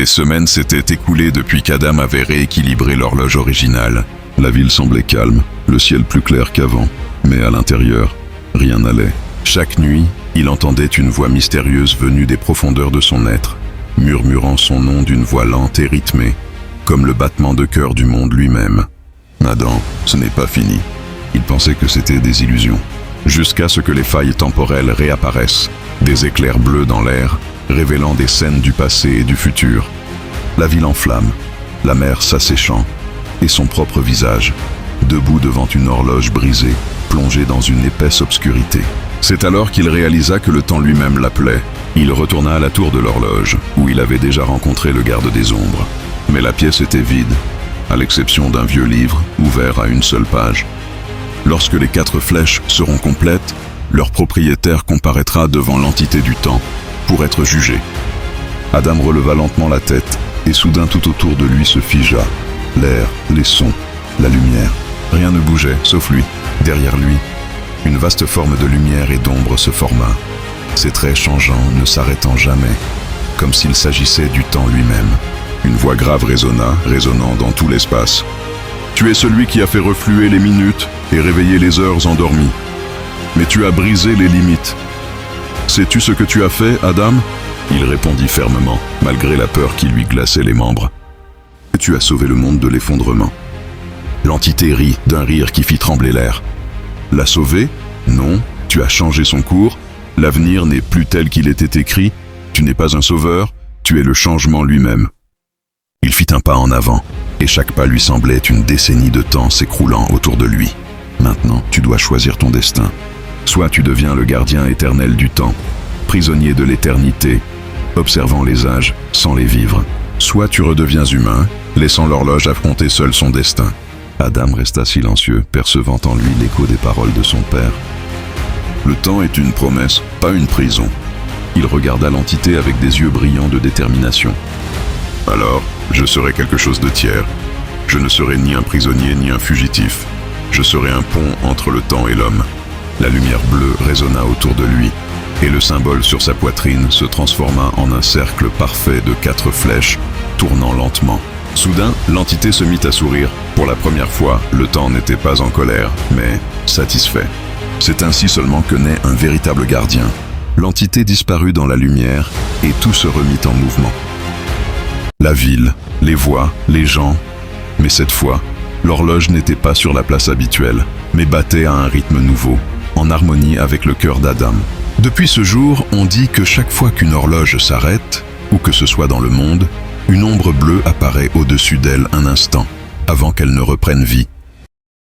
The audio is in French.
Des semaines s'étaient écoulées depuis qu'Adam avait rééquilibré l'horloge originale. La ville semblait calme, le ciel plus clair qu'avant, mais à l'intérieur, rien n'allait. Chaque nuit, il entendait une voix mystérieuse venue des profondeurs de son être, murmurant son nom d'une voix lente et rythmée, comme le battement de cœur du monde lui-même. Adam, ce n'est pas fini. Il pensait que c'était des illusions. Jusqu'à ce que les failles temporelles réapparaissent, des éclairs bleus dans l'air, révélant des scènes du passé et du futur. La ville en flammes, la mer s'asséchant, et son propre visage, debout devant une horloge brisée, plongée dans une épaisse obscurité. C'est alors qu'il réalisa que le temps lui-même l'appelait. Il retourna à la tour de l'horloge, où il avait déjà rencontré le garde des ombres. Mais la pièce était vide, à l'exception d'un vieux livre, ouvert à une seule page. Lorsque les 4 flèches seront complètes, leur propriétaire comparaîtra devant l'entité du temps, pour être jugé. Adam releva lentement la tête, et soudain tout autour de lui se figea. L'air, les sons, la lumière. Rien ne bougeait, sauf lui. Derrière lui, une vaste forme de lumière et d'ombre se forma, ses traits changeant, ne s'arrêtant jamais, comme s'il s'agissait du temps lui-même. Une voix grave résonnant dans tout l'espace. « Tu es celui qui a fait refluer les minutes et réveiller les heures endormies. Mais tu as brisé les limites. Sais-tu ce que tu as fait, Adam ?» Il répondit fermement, malgré la peur qui lui glaçait les membres. « Tu as sauvé le monde de l'effondrement. » L'entité rit d'un rire qui fit trembler l'air. « L'a sauvé ? Non, tu as changé son cours. L'avenir n'est plus tel qu'il était écrit. Tu n'es pas un sauveur, tu es le changement lui-même. » Il fit un pas en avant, et chaque pas lui semblait une décennie de temps s'écroulant autour de lui. Maintenant, tu dois choisir ton destin. Soit tu deviens le gardien éternel du temps, prisonnier de l'éternité, observant les âges sans les vivre. Soit tu redeviens humain, laissant l'horloge affronter seul son destin. Adam resta silencieux, percevant en lui l'écho des paroles de son père. Le temps est une promesse, pas une prison. Il regarda l'entité avec des yeux brillants de détermination. Alors, je serai quelque chose de tiers. Je ne serai ni un prisonnier ni un fugitif. Je serai un pont entre le temps et l'homme. La lumière bleue résonna autour de lui, et le symbole sur sa poitrine se transforma en un cercle parfait de 4 flèches, tournant lentement. Soudain, l'entité se mit à sourire. Pour la première fois, le temps n'était pas en colère, mais satisfait. C'est ainsi seulement que naît un véritable gardien. L'entité disparut dans la lumière, et tout se remit en mouvement. La ville, les voix, les gens. Mais cette fois, l'horloge n'était pas sur la place habituelle, mais battait à un rythme nouveau, en harmonie avec le cœur d'Adam. Depuis ce jour, on dit que chaque fois qu'une horloge s'arrête, ou que ce soit dans le monde, une ombre bleue apparaît au-dessus d'elle un instant, avant qu'elle ne reprenne vie.